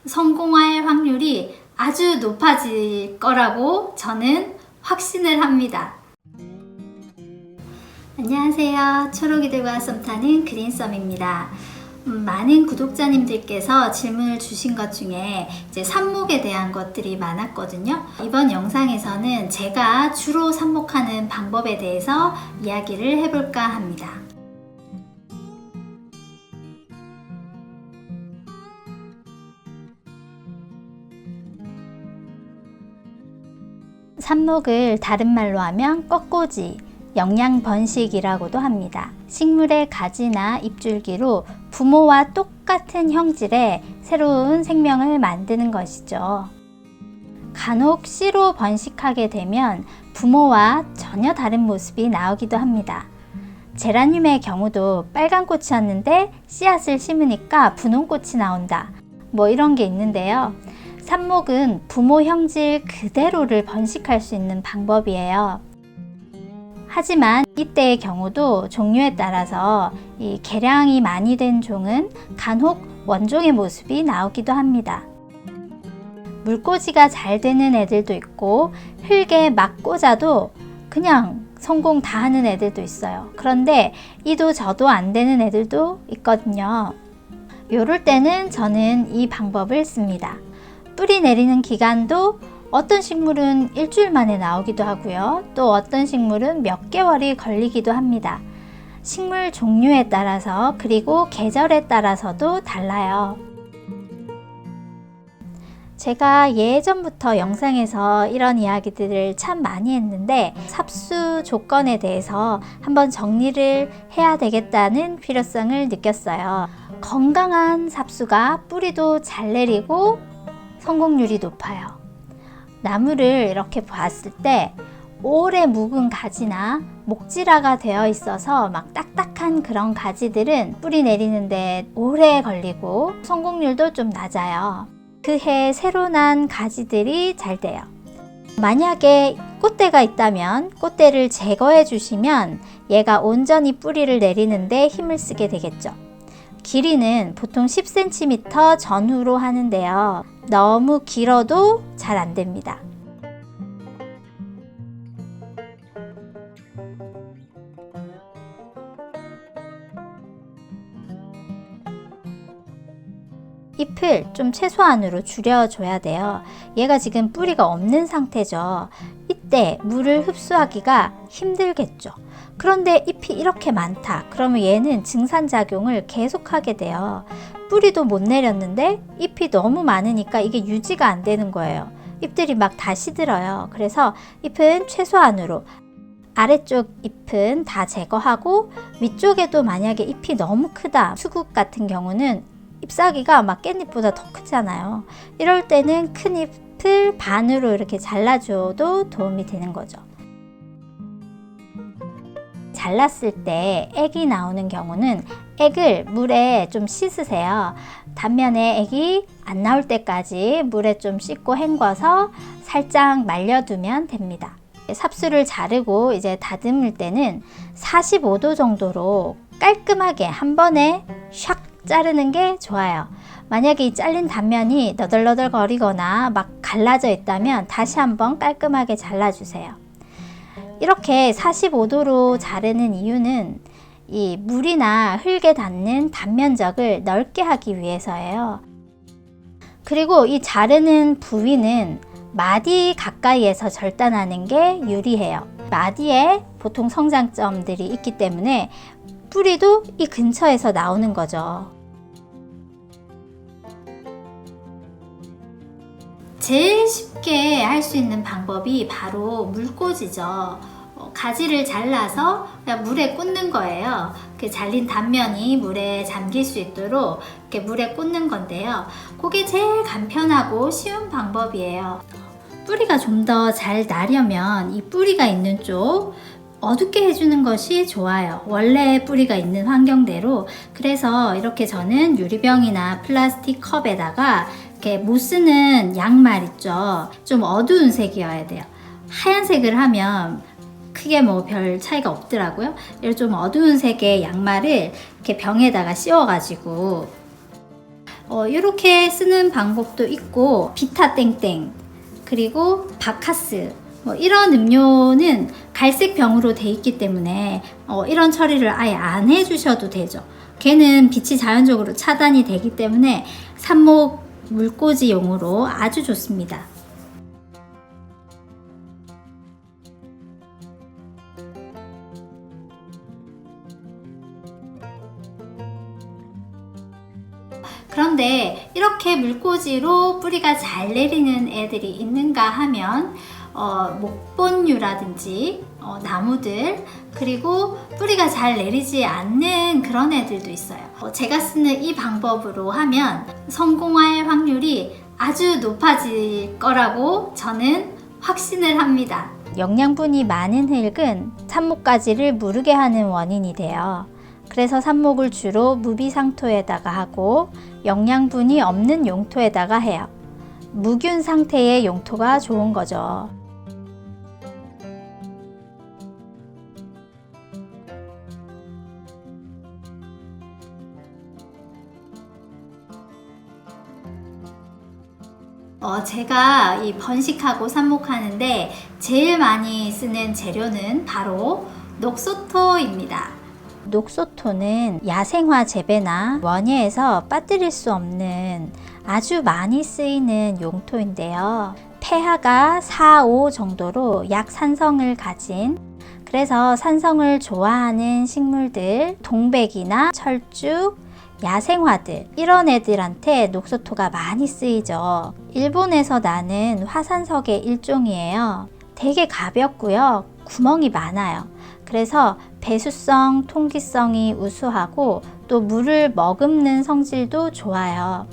성공할 확률이 아주 높아질 거라고 저는 확신을 합니다. 안녕하세요. 초록이들과 썸 타는 그린썸입니다. 많은 구독자님들께서 질문을 주신 것 중에 이제 삽목에 대한 것들이 많았거든요. 이번 영상에서는 제가 주로 삽목하는 방법에 대해서 이야기를 해볼까 합니다. 삽목을 다른 말로 하면 꺾꽂이, 영양번식이라고도 합니다. 식물의 가지나 잎줄기로 부모와 똑같은 형질의 새로운 생명을 만드는 것이죠. 간혹 씨로 번식하게 되면 부모와 전혀 다른 모습이 나오기도 합니다. 제라늄의 경우도 빨간 꽃이었는데 씨앗을 심으니까 분홍 꽃이 나온다. 뭐 이런 게 있는데요. 삽목은 부모 형질 그대로를 번식할 수 있는 방법이에요. 하지만 이때의 경우도 종류에 따라서 이 개량이 많이 된 종은 간혹 원종의 모습이 나오기도 합니다. 물꽂이가 잘 되는 애들도 있고 흙에 막 꽂아도 그냥 성공 다 하는 애들도 있어요. 그런데 이도 저도 안 되는 애들도 있거든요. 요럴 때는 저는 이 방법을 씁니다. 뿌리 내리는 기간도 어떤 식물은 일주일 만에 나오기도 하고요. 또 어떤 식물은 몇 개월이 걸리기도 합니다. 식물 종류에 따라서 그리고 계절에 따라서도 달라요. 제가 예전부터 영상에서 이런 이야기들을 참 많이 했는데 삽수 조건에 대해서 한번 정리를 해야 되겠다는 필요성을 느꼈어요. 건강한 삽수가 뿌리도 잘 내리고 성공률이 높아요. 나무를 이렇게 봤을 때 오래 묵은 가지나 목질화가 되어 있어서 막 딱딱한 그런 가지들은 뿌리 내리는데 오래 걸리고 성공률도 좀 낮아요. 그해 새로 난 가지들이 잘 돼요. 만약에 꽃대가 있다면 꽃대를 제거해 주시면 얘가 온전히 뿌리를 내리는데 힘을 쓰게 되겠죠. 길이는 보통 10cm 전후로 하는데요. 너무 길어도 잘 안 됩니다. 잎을 좀 최소한으로 줄여줘야 돼요. 얘가 지금 뿌리가 없는 상태죠. 이때 물을 흡수하기가 힘들겠죠. 그런데 잎이 이렇게 많다. 그러면 얘는 증산작용을 계속하게 돼요. 뿌리도 못 내렸는데 잎이 너무 많으니까 이게 유지가 안 되는 거예요. 잎들이 막 다 시들어요. 그래서 잎은 최소한으로 아래쪽 잎은 다 제거하고 위쪽에도 만약에 잎이 너무 크다. 수국 같은 경우는 잎사귀가 막 깻잎보다 더 크잖아요. 이럴 때는 큰 잎을 반으로 이렇게 잘라줘도 도움이 되는 거죠. 잘랐을 때 액이 나오는 경우는 액을 물에 좀 씻으세요. 단면에 액이 안 나올 때까지 물에 좀 씻고 헹궈서 살짝 말려두면 됩니다. 삽수를 자르고 이제 다듬을 때는 45도 정도로 깔끔하게 한 번에 샥 자르는 게 좋아요. 만약에 이 잘린 단면이 너덜너덜 거리거나 막 갈라져 있다면 다시 한번 깔끔하게 잘라주세요. 이렇게 45도로 자르는 이유는 이 물이나 흙에 닿는 단면적을 넓게 하기 위해서예요. 그리고 이 자르는 부위는 마디 가까이에서 절단하는 게 유리해요. 마디에 보통 성장점들이 있기 때문에 뿌리도 이 근처에서 나오는 거죠. 제일 쉽게 할 수 있는 방법이 바로 물꽂이죠. 가지를 잘라서 그냥 물에 꽂는 거예요. 그 잘린 단면이 물에 잠길 수 있도록 이렇게 물에 꽂는 건데요. 그게 제일 간편하고 쉬운 방법이에요. 뿌리가 좀 더 잘 나려면 이 뿌리가 있는 쪽 어둡게 해주는 것이 좋아요. 원래 뿌리가 있는 환경대로. 그래서 이렇게 저는 유리병이나 플라스틱 컵에다가 이렇게 못 쓰는 양말 있죠. 좀 어두운 색이어야 돼요. 하얀색을 하면 크게 뭐 별 차이가 없더라고요. 이런 좀 어두운 색의 양말을 이렇게 병에다가 씌워가지고 이렇게 쓰는 방법도 있고, 비타땡땡, 그리고 바카스, 이런 음료는 갈색 병으로 돼 있기 때문에 이런 처리를 아예 안 해주셔도 되죠. 걔는 빛이 자연적으로 차단이 되기 때문에 삽목 물꽂이용으로 아주 좋습니다. 그런데 이렇게 물꽂이로 뿌리가 잘 내리는 애들이 있는가 하면 목본류라든지 나무들, 그리고 뿌리가 잘 내리지 않는 그런 애들도 있어요. 제가 쓰는 이 방법으로 하면 성공할 확률이 아주 높아질 거라고 저는 확신을 합니다. 영양분이 많은 흙은 삽목가지를 무르게 하는 원인이 돼요. 그래서 삽목을 주로 무비상토에다가 하고 영양분이 없는 용토에다가 해요. 무균 상태의 용토가 좋은 거죠. 제가 이 번식하고 삽목하는데 제일 많이 쓰는 재료는 바로 녹소토입니다. 녹소토는 야생화 재배나 원예에서 빠뜨릴 수 없는 아주 많이 쓰이는 용토인데요. pH가 4, 5 정도로 약산성을 가진, 그래서 산성을 좋아하는 식물들, 동백이나 철쭉, 야생화들, 이런 애들한테 녹소토가 많이 쓰이죠. 일본에서 나는 화산석의 일종이에요. 되게 가볍고요. 구멍이 많아요. 그래서 배수성, 통기성이 우수하고 또 물을 머금는 성질도 좋아요.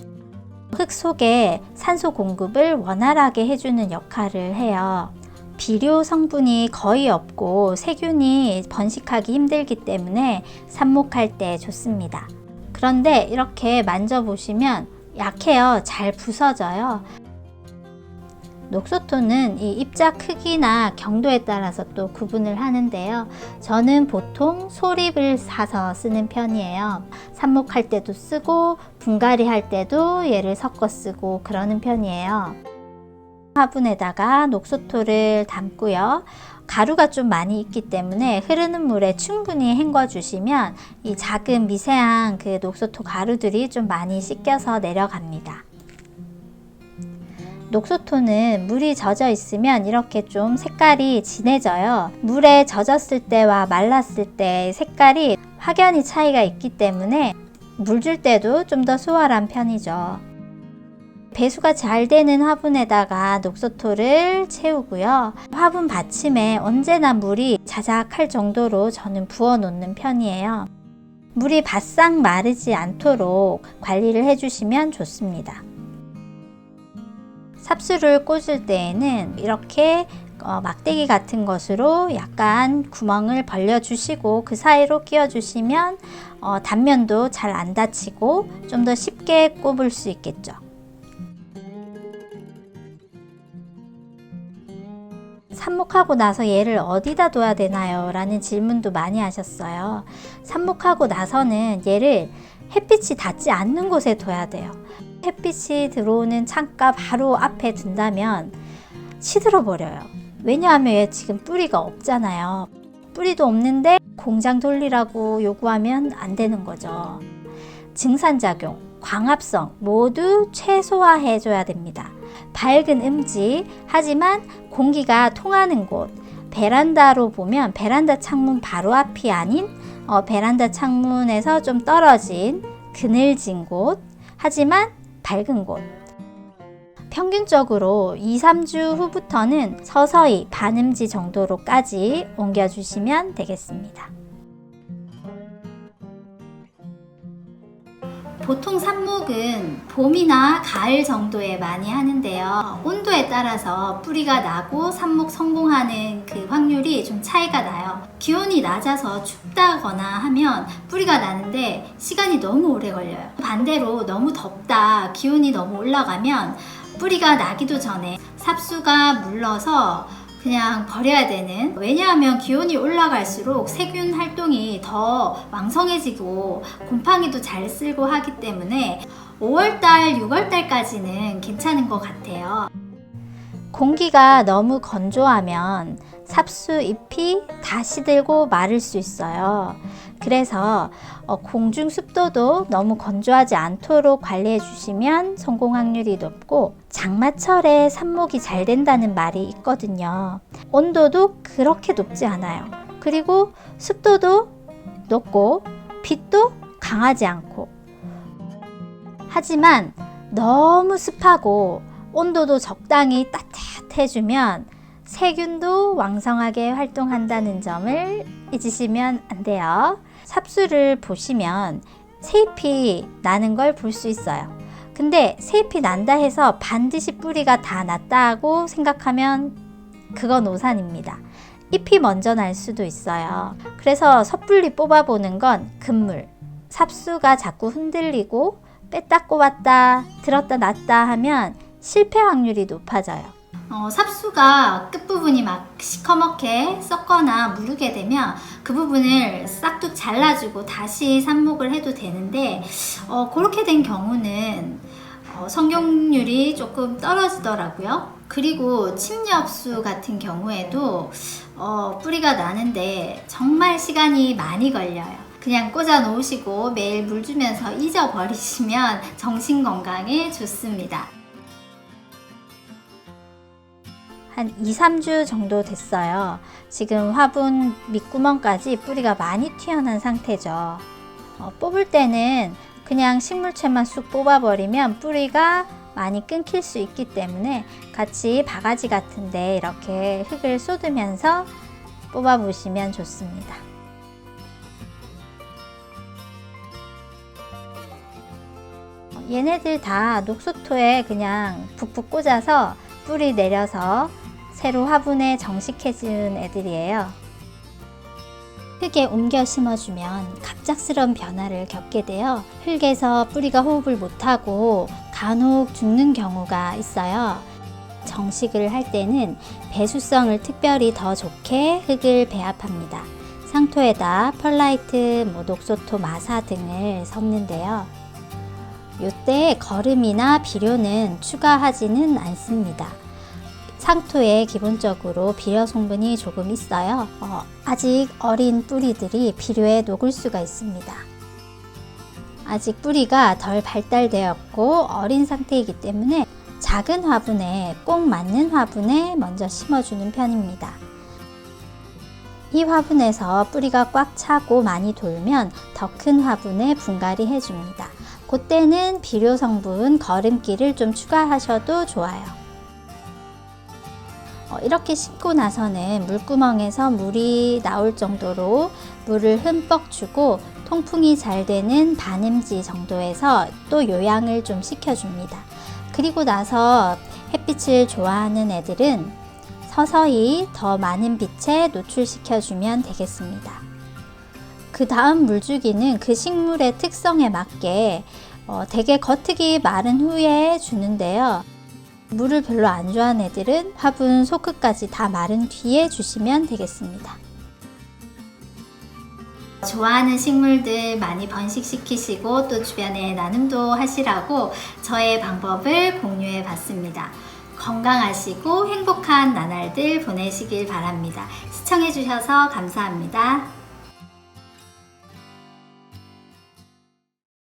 흙 속에 산소 공급을 원활하게 해주는 역할을 해요. 비료 성분이 거의 없고 세균이 번식하기 힘들기 때문에 삽목할 때 좋습니다. 그런데 이렇게 만져보시면 약해요. 잘 부서져요. 녹소토는 이 입자 크기나 경도에 따라서 또 구분을 하는데요. 저는 보통 소립을 사서 쓰는 편이에요. 삽목할 때도 쓰고 분갈이 할 때도 얘를 섞어 쓰고 그러는 편이에요. 화분에다가 녹소토를 담고요. 가루가 좀 많이 있기 때문에 흐르는 물에 충분히 헹궈 주시면 이 작은 미세한 그 녹소토 가루들이 좀 많이 씻겨서 내려갑니다. 녹소토는 물이 젖어 있으면 이렇게 좀 색깔이 진해져요. 물에 젖었을 때와 말랐을 때 색깔이 확연히 차이가 있기 때문에 물 줄 때도 좀 더 수월한 편이죠. 배수가 잘 되는 화분에다가 녹소토를 채우고요. 화분 받침에 언제나 물이 자작할 정도로 저는 부어 놓는 편이에요. 물이 바싹 마르지 않도록 관리를 해주시면 좋습니다. 삽수를 꽂을 때에는 이렇게 막대기 같은 것으로 약간 구멍을 벌려 주시고 그 사이로 끼워 주시면 단면도 잘 안 다치고 좀 더 쉽게 꼽을 수 있겠죠. 삽목하고 나서 얘를 어디다 둬야 되나요? 라는 질문도 많이 하셨어요. 삽목하고 나서는 얘를 햇빛이 닿지 않는 곳에 둬야 돼요. 햇빛이 들어오는 창가 바로 앞에 둔다면 시들어 버려요. 왜냐하면 얘 지금 뿌리가 없잖아요. 뿌리도 없는데 공장 돌리라고 요구하면 안 되는 거죠. 증산작용, 광합성 모두 최소화해 줘야 됩니다. 밝은 음지, 하지만 공기가 통하는 곳, 베란다로 보면 베란다 창문 바로 앞이 아닌 베란다 창문에서 좀 떨어진 그늘진 곳, 하지만 밝은 곳. 평균적으로 2, 3주 후부터는 서서히 반음지 정도로까지 옮겨주시면 되겠습니다. 보통 삽목은 봄이나 가을 정도에 많이 하는데요. 온도에 따라서 뿌리가 나고 삽목 성공하는 그 확률이 좀 차이가 나요. 기온이 낮아서 춥다거나 하면 뿌리가 나는데 시간이 너무 오래 걸려요. 반대로 너무 덥다, 기온이 너무 올라가면 뿌리가 나기도 전에 삽수가 물러서 그냥 버려야 되는, 왜냐하면 기온이 올라갈수록 세균 활동이 더 왕성해지고 곰팡이도 잘 쓸고 하기 때문에 5월달, 6월달까지는 괜찮은 것 같아요. 공기가 너무 건조하면 삽수 잎이 다 시들고 마를 수 있어요. 그래서 공중 습도도 너무 건조하지 않도록 관리해 주시면 성공 확률이 높고, 장마철에 삽목이 잘 된다는 말이 있거든요. 온도도 그렇게 높지 않아요. 그리고 습도도 높고 빛도 강하지 않고. 하지만 너무 습하고 온도도 적당히 따뜻해주면 세균도 왕성하게 활동한다는 점을 잊으시면 안 돼요. 삽수를 보시면 새잎이 나는 걸 볼 수 있어요. 근데 새잎이 난다 해서 반드시 뿌리가 다 났다고 생각하면 그건 오산입니다. 잎이 먼저 날 수도 있어요. 그래서 섣불리 뽑아보는 건 금물. 삽수가 자꾸 흔들리고 뺐다 꼽았다 들었다 놨다 하면 실패 확률이 높아져요. 삽수가 끝부분이 막 시커멓게 썩거나 무르게 되면 그 부분을 싹둑 잘라주고 다시 삽목을 해도 되는데, 그렇게 된 경우는 성공률이 조금 떨어지더라고요. 그리고 침엽수 같은 경우에도 뿌리가 나는데 정말 시간이 많이 걸려요. 그냥 꽂아 놓으시고 매일 물 주면서 잊어버리시면 정신 건강에 좋습니다. 한 2-3주 정도 됐어요. 지금 화분 밑구멍까지 뿌리가 많이 튀어나온 상태죠. 뽑을 때는 그냥 식물체만 쑥 뽑아버리면 뿌리가 많이 끊길 수 있기 때문에 같이 바가지 같은데 이렇게 흙을 쏟으면서 뽑아보시면 좋습니다. 얘네들 다 녹수토에 그냥 북북 꽂아서 뿌리 내려서 새로 화분에 정식해준 애들이에요. 흙에 옮겨 심어주면 갑작스러운 변화를 겪게 되어 흙에서 뿌리가 호흡을 못하고 간혹 죽는 경우가 있어요. 정식을 할 때는 배수성을 특별히 더 좋게 흙을 배합합니다. 상토에다 펄라이트, 녹소토, 마사 등을 섞는데요. 이때 거름이나 비료는 추가하지는 않습니다. 상토에 기본적으로 비료 성분이 조금 있어요. 아직 어린 뿌리들이 비료에 녹을 수가 있습니다. 아직 뿌리가 덜 발달되었고 어린 상태이기 때문에 작은 화분에, 꼭 맞는 화분에 먼저 심어주는 편입니다. 이 화분에서 뿌리가 꽉 차고 많이 돌면 더 큰 화분에 분갈이 해줍니다. 그때는 비료 성분, 거름기를 좀 추가하셔도 좋아요. 이렇게 심고 나서는 물구멍에서 물이 나올 정도로 물을 흠뻑 주고 통풍이 잘 되는 반음지 정도에서 또 요양을 좀 시켜줍니다. 그리고 나서 햇빛을 좋아하는 애들은 서서히 더 많은 빛에 노출시켜주면 되겠습니다. 그 다음 물주기는 그 식물의 특성에 맞게 되게 겉흙이 마른 후에 주는데요. 물을 별로 안 좋아하는 애들은 화분 속끝까지 다 마른 뒤에 주시면 되겠습니다. 좋아하는 식물들 많이 번식시키시고 또 주변에 나눔도 하시라고 저의 방법을 공유해 봤습니다. 건강하시고 행복한 나날들 보내시길 바랍니다. 시청해 주셔서 감사합니다.